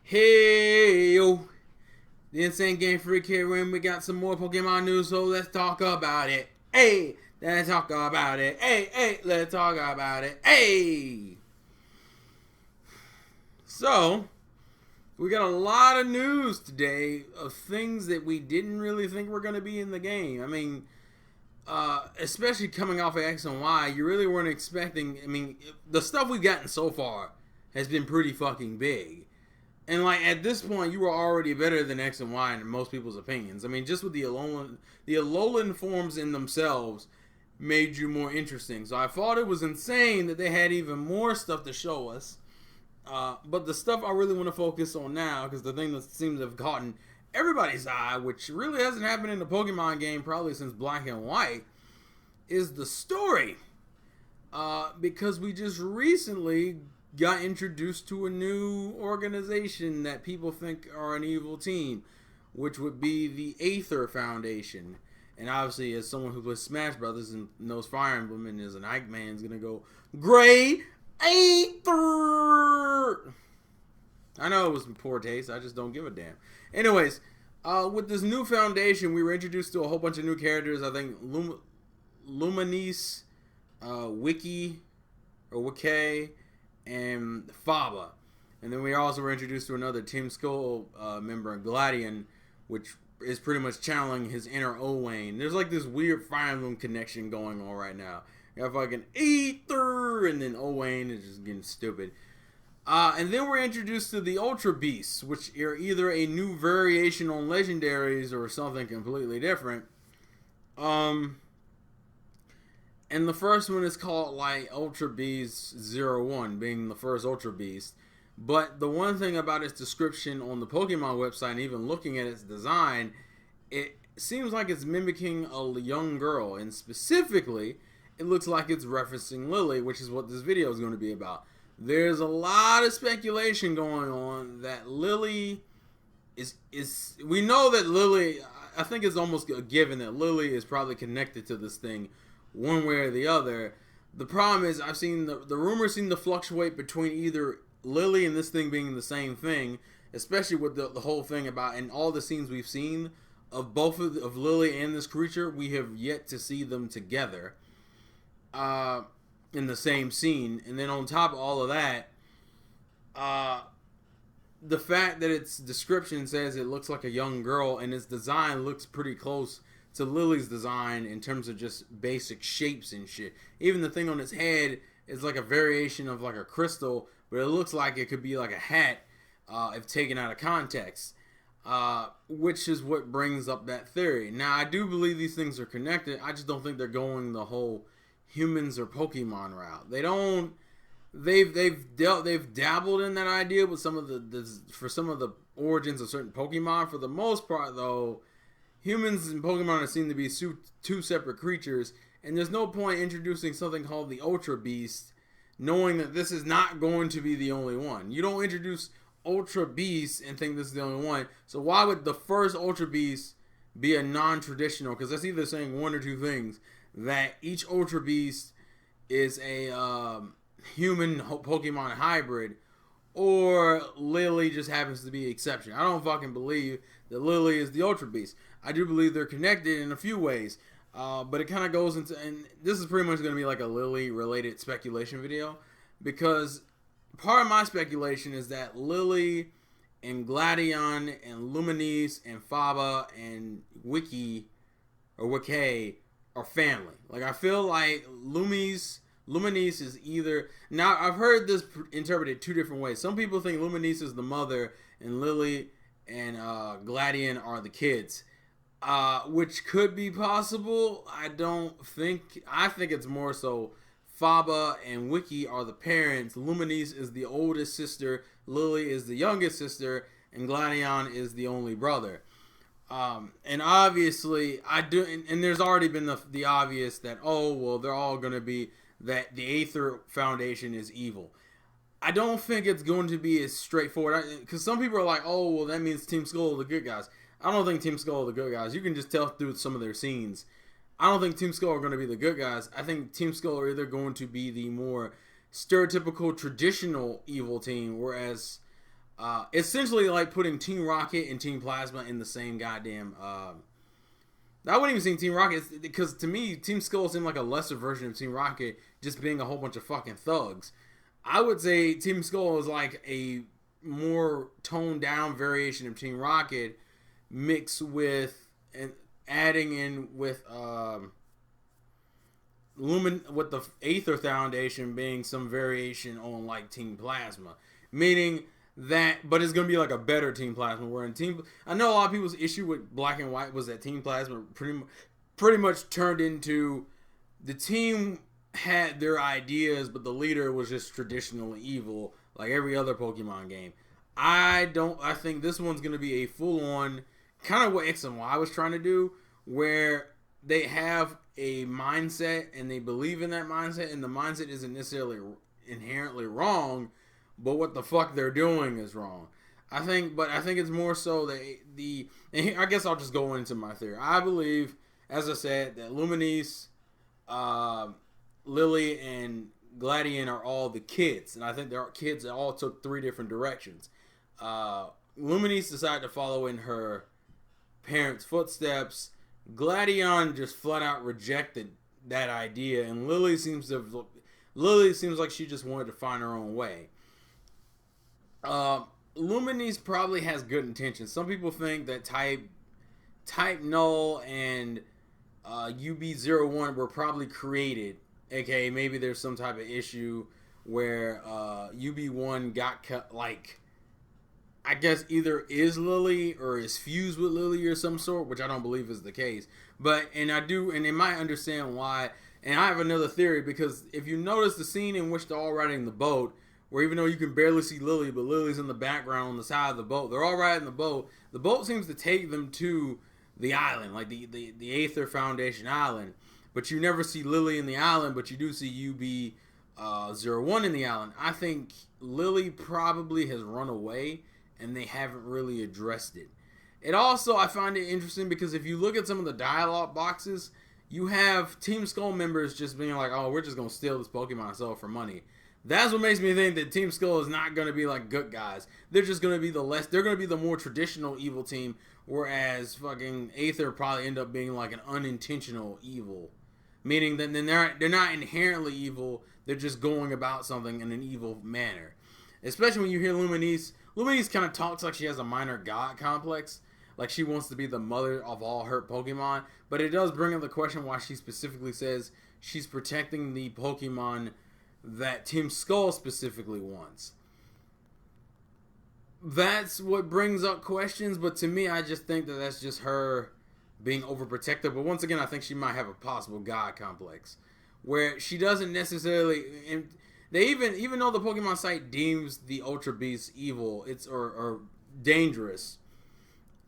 Hey yo, the Insane Game Freak here, and we got some more Pokemon news, so let's talk about it. Hey, let's talk about it. Hey, let's talk about it. Hey. So, we got a lot of news today of things that we didn't really think were going to be in the game. I mean, especially coming off of X and Y, you really weren't expecting. I mean, the stuff we've gotten so far has been pretty fucking big. And like at this point, you were already better than X and Y in most people's opinions. I mean, just with the Alolan forms in themselves made you more interesting. So I thought it was insane that they had even more stuff to show us. But the stuff I really want to focus on now, because the thing that seems to have caught everybody's eye, which really hasn't happened in the Pokemon game probably since Black and White, is the story. Because we just recently got introduced to a new organization that people think are an evil team, which would be the Aether Foundation. And obviously, as someone who plays Smash Brothers and knows Fire Emblem and is an Ike man's gonna go, Great Aether! I know it was poor taste, I just don't give a damn. Anyways, with this new foundation, we were introduced to a whole bunch of new characters. I think Luminis, Wiki, or Wiki, and Faba. And then we also were introduced to another Team Skull member, Gladion, which is pretty much channeling his inner Owain. There's like this weird Fire Emblem connection going on right now. You got fucking Aether, and then Owain is just getting stupid. And then we're introduced to the Ultra Beasts, which are either a new variation on Legendaries or something completely different. And the first one is called like Ultra Beast 01, being the first Ultra Beast. But the one thing about its description on the Pokemon website, and even looking at its design, it seems like it's mimicking a young girl. And specifically, it looks like it's referencing Lily, which is what this video is going to be about. There's a lot of speculation going on that Lily is we know that Lily, I think it's almost a given that Lily is probably connected to this thing one way or the other. The problem is I've seen the rumors seem to fluctuate between either Lily and this thing being the same thing, especially with the whole thing about, and all the scenes we've seen of both of Lily and this creature, we have yet to see them together in the same scene. And then on top of all of that, the fact that its description says it looks like a young girl and its design looks pretty close to Lily's design in terms of just basic shapes and shit. Even the thing on its head is like a variation of like a crystal, but it looks like it could be like a hat if taken out of context, which is what brings up that theory. Now, I do believe these things are connected. I just don't think they're going the whole humans or Pokemon route. They don't. They've dabbled in that idea with some of for some of the origins of certain Pokemon. For the most part, though, humans and Pokemon seem to be two separate creatures, and there's no point introducing something called the Ultra Beast, knowing that this is not going to be the only one. You don't introduce Ultra Beast and think this is the only one. So why would the first Ultra Beast be a non-traditional? Because that's either saying one or two things: that each Ultra Beast is a human Pokemon hybrid, or Lily just happens to be the exception. I don't fucking believe that Lily is the Ultra Beast. I do believe they're connected in a few ways, but it kind of goes into, and this is pretty much going to be like a Lily-related speculation video, because part of my speculation is that Lily and Gladion and Luminis and Faba and Wiki are family. Like, I feel like Luminis is either, now I've heard this interpreted two different ways. Some people think Luminis is the mother and Lily and Gladion are the kids, which could be possible. I think it's more so Faba and Wiki are the parents. Luminis is the oldest sister, Lily is the youngest sister, and Gladion is the only brother. And obviously I do, and there's already been the obvious that, oh well, they're all going to be, that the Aether Foundation is evil. I don't think it's going to be as straightforward, because some people are like, oh well, that means Team Skull are the good guys. I don't think Team Skull are the good guys. You can just tell through some of their scenes. I don't think Team Skull are going to be the good guys. I think Team Skull are either going to be the more stereotypical traditional evil team, whereas Essentially like putting Team Rocket and Team Plasma in the same goddamn. I wouldn't even say Team Rocket because to me, Team Skull seemed like a lesser version of Team Rocket, just being a whole bunch of fucking thugs. I would say Team Skull is like a more toned down variation of Team Rocket, mixed with and adding in with with the Aether Foundation being some variation on like Team Plasma, meaning that, but it's gonna be like a better Team Plasma. Where in Team, I know a lot of people's issue with Black and White was that Team Plasma pretty much turned into the team had their ideas, but the leader was just traditionally evil, like every other Pokemon game. I think this one's gonna be a full on kind of what X and Y was trying to do, where they have a mindset and they believe in that mindset, and the mindset isn't necessarily inherently wrong, but what the fuck they're doing is wrong. I think it's more so that I guess I'll just go into my theory. I believe, as I said, that Luminese, Lily, and Gladian are all the kids, and I think they're kids that all took 3 different directions. Luminese decided to follow in her parents' footsteps. Gladion just flat out rejected that idea, and Lily seems like she just wanted to find her own way. Luminese probably has good intentions. Some people think that Type Null and UB01 were probably created, aka maybe there's some type of issue where UB1 got cut, like I guess either is Lily or is fused with Lily or some sort, which I don't believe is the case. But, and they might understand why. And I have another theory, because if you notice the scene in which they're all riding the boat, where even though you can barely see Lily, but Lily's in the background on the side of the boat, they're all riding the boat. The boat seems to take them to the island, like the Aether Foundation island. But you never see Lily in the island, but you do see UB01 in the island. I think Lily probably has run away, and they haven't really addressed it. It also, I find it interesting because if you look at some of the dialogue boxes, you have Team Skull members just being like, oh, we're just going to steal this Pokemon and sell it for money. That's what makes me think that Team Skull is not going to be like good guys. They're just going to be they're going to be the more traditional evil team, whereas fucking Aether probably end up being like an unintentional evil. Meaning that they're not inherently evil, they're just going about something in an evil manner. Especially when you hear Luminese. Luminese kind of talks like she has a minor god complex. Like she wants to be the mother of all her Pokemon. But it does bring up the question why she specifically says she's protecting the Pokemon that Team Skull specifically wants. That's what brings up questions. But to me, I just think that that's just her being overprotective. But once again, I think she might have a possible god complex. Where she doesn't necessarily... They even though the Pokemon site deems the Ultra Beast evil, or dangerous,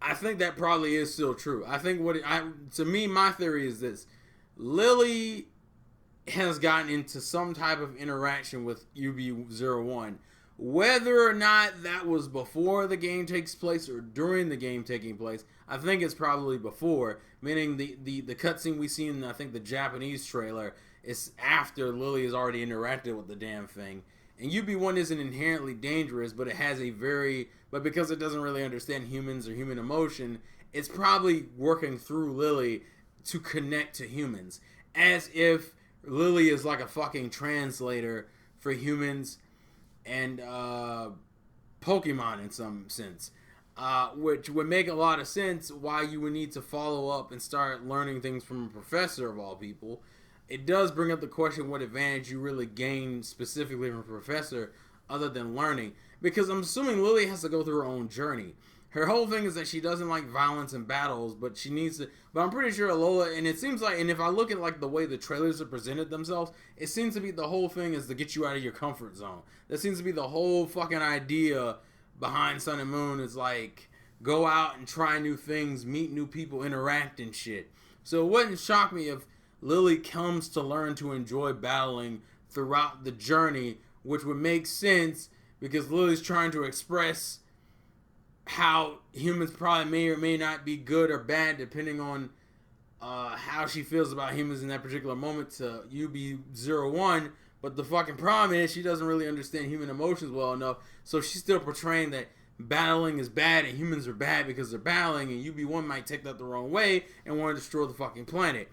I think that probably is still true. I think to me, my theory is this: Lily has gotten into some type of interaction with UB01, whether or not that was before the game takes place or during the game taking place. I think it's probably before, meaning the cutscene we see in I think the Japanese trailer. It's after Lily has already interacted with the damn thing. And UB1 isn't inherently dangerous, but but because it doesn't really understand humans or human emotion, it's probably working through Lily to connect to humans. As if Lily is like a fucking translator for humans and Pokemon in some sense. Which would make a lot of sense why you would need to follow up and start learning things from a professor of all people. It does bring up the question what advantage you really gain specifically from a professor other than learning. Because I'm assuming Lily has to go through her own journey. Her whole thing is that she doesn't like violence and battles, but she needs to... But I'm pretty sure Alola... And it seems like... And if I look at like the way the trailers have presented themselves, it seems to be the whole thing is to get you out of your comfort zone. That seems to be the whole fucking idea behind Sun and Moon is like... Go out and try new things, meet new people, interact and shit. So it wouldn't shock me if Lily comes to learn to enjoy battling throughout the journey, which would make sense because Lily's trying to express how humans probably may or may not be good or bad depending on how she feels about humans in that particular moment to UB01. But the fucking problem is she doesn't really understand human emotions well enough, so she's still portraying that battling is bad and humans are bad because they're battling, and UB1 might take that the wrong way and want to destroy the fucking planet.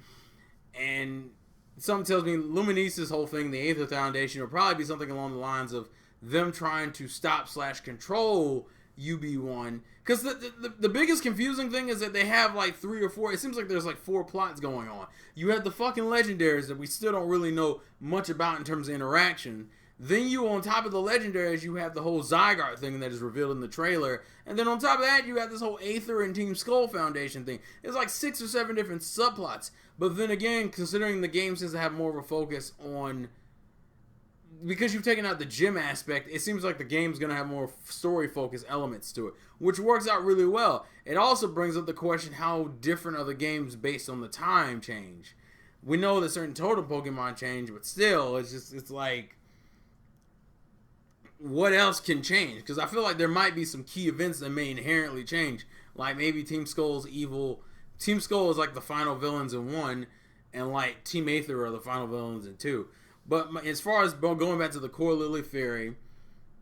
And something tells me Luminese's whole thing, the Aether Foundation, will probably be something along the lines of them trying to stop/control UB1. Because the biggest confusing thing is that they have like 3 or 4, it seems like there's like 4 plots going on. You have the fucking legendaries that we still don't really know much about in terms of interaction. Then you, on top of the legendaries, you have the whole Zygarde thing that is revealed in the trailer. And then on top of that, you have this whole Aether and Team Skull Foundation thing. It's like 6 or 7 different subplots. But then again, considering the game seems to have more of a focus on... Because you've taken out the gym aspect, it seems like the game's going to have more story-focused elements to it, which works out really well. It also brings up the question, how different are the games based on the time change? We know that certain totem Pokemon change, but still, it's like, what else can change? Because I feel like there might be some key events that may inherently change. Like maybe Team Skull's evil... Team Skull is like the final villains in 1, and like Team Aether are the final villains in 2. But as far as going back to the core Lily theory,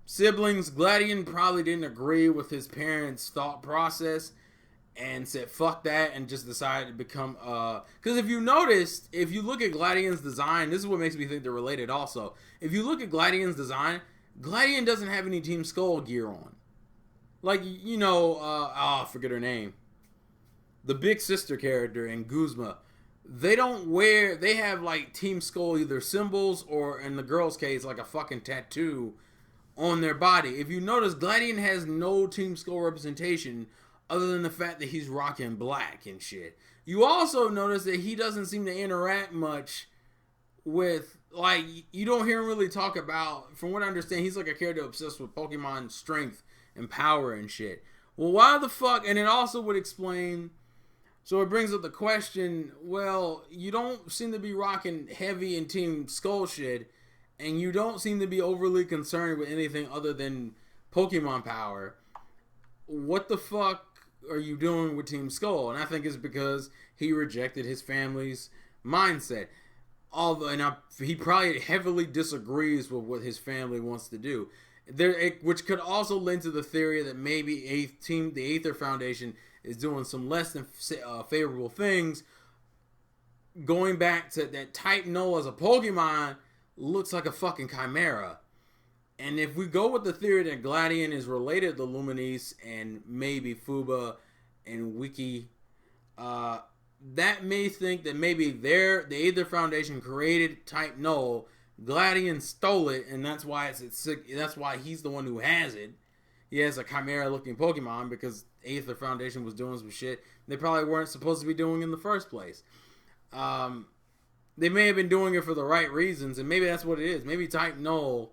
siblings, Gladion probably didn't agree with his parents' thought process and said fuck that and just decided to become because if you noticed, if you look at Gladion's design, this is what makes me think they're related also. If you look at Gladion's design, Gladion doesn't have any Team Skull gear on. Like, you know, I forget her name. The big sister character in Guzma. They don't wear, they have like Team Skull either symbols or in the girl's case like a fucking tattoo on their body. If you notice, Gladion has no Team Skull representation other than the fact that he's rocking black and shit. You also notice that he doesn't seem to interact much with, like, you don't hear him really talk about, from what I understand, he's like a character obsessed with Pokemon strength and power and shit. Well, why the fuck, and it also would explain... So it brings up the question, well, you don't seem to be rocking heavy in Team Skull shit, and you don't seem to be overly concerned with anything other than Pokemon power. What the fuck are you doing with Team Skull? And I think it's because he rejected his family's mindset. He probably heavily disagrees with what his family wants to do. Which could also lend to the theory that maybe the Aether Foundation is doing some less than favorable things. Going back to that Type Null as a Pokemon looks like a fucking Chimera. And if we go with the theory that Gladion is related to Luminese and maybe Fuba and Wiki, that may think that maybe the Aether Foundation created Type Null, Gladion stole it, and that's why that's why he's the one who has it. He has a Chimera-looking Pokemon because Aether Foundation was doing some shit they probably weren't supposed to be doing in the first place. They may have been doing it for the right reasons, and maybe that's what it is. Maybe Type Null.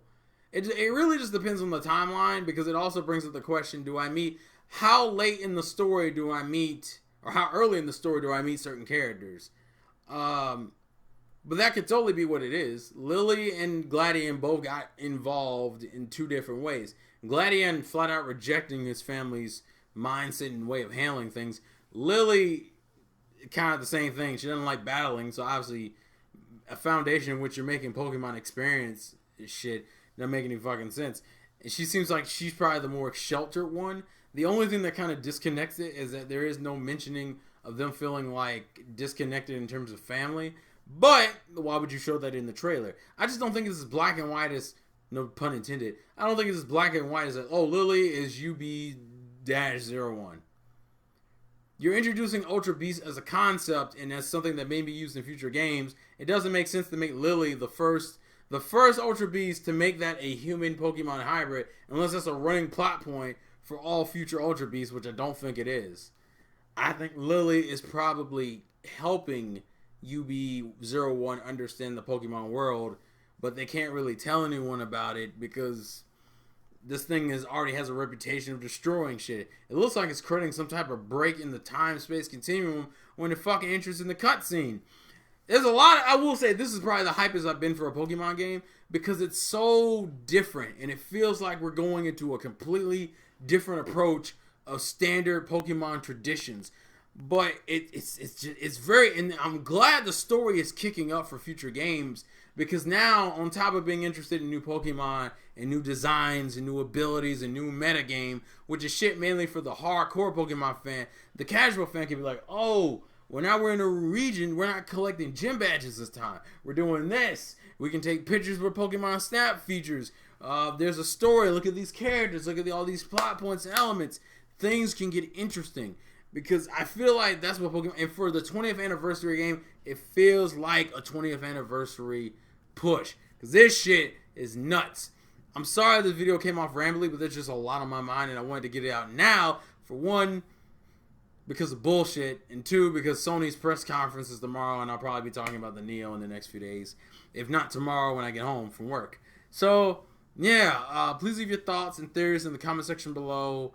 It really just depends on the timeline, because it also brings up the question, how late in the story do I meet, or how early in the story do I meet certain characters? But that could totally be what it is. Lily and Gladion both got involved in 2 different ways. Gladion flat out rejecting his family's mindset and way of handling things. Lily, kind of the same thing. She doesn't like battling, so obviously a foundation in which you're making Pokemon experience shit doesn't make any fucking sense. And she seems like she's probably the more sheltered one. The only thing that kind of disconnects it is that there is no mentioning of them feeling like disconnected in terms of family. But why would you show that in the trailer? I just don't think it's as black and white as, no pun intended, I don't think it's as black and white as that, oh, Lily is UB-01. You're introducing Ultra Beast as a concept and as something that may be used in future games. It doesn't make sense to make Lily the first Ultra Beast to make that a human Pokemon hybrid, unless that's a running plot point for all future Ultra Beasts, which I don't think it is. I think Lily is probably helping UB-01 understand the Pokemon world, but they can't really tell anyone about it because this thing already has a reputation of destroying shit. It looks like it's creating some type of break in the time-space continuum when it fucking enters in the cutscene. There's a lot I will say this is probably the hypest I've been for a Pokemon game because it's so different and it feels like we're going into a completely different approach of standard Pokemon traditions. But it's very, and I'm glad the story is kicking up for future games Because now, on top of being interested in new Pokemon and new designs and new abilities and new metagame, which is shit mainly for the hardcore Pokemon fan, the casual fan can be like, oh, well, now we're in a region, we're not collecting gym badges this time. We're doing this. We can take pictures with Pokemon Snap features. There's a story. Look at these characters. Look at all these plot points and elements. Things can get interesting. Because I feel like that's what Pokemon... And for the 20th anniversary game, it feels like a 20th anniversary push. Because this shit is nuts. I'm sorry this video came off rambly, but there's just a lot on my mind, and I wanted to get it out now. For one, because of bullshit. And two, because Sony's press conference is tomorrow, and I'll probably be talking about the Neo in the next few days. If not tomorrow when I get home from work. So, yeah. Please leave your thoughts and theories in the comment section below.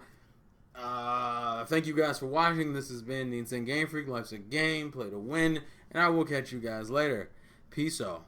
Thank you guys for watching. This has been the Insane Game Freak. Life's a game. Play to win. And I will catch you guys later. Peace out.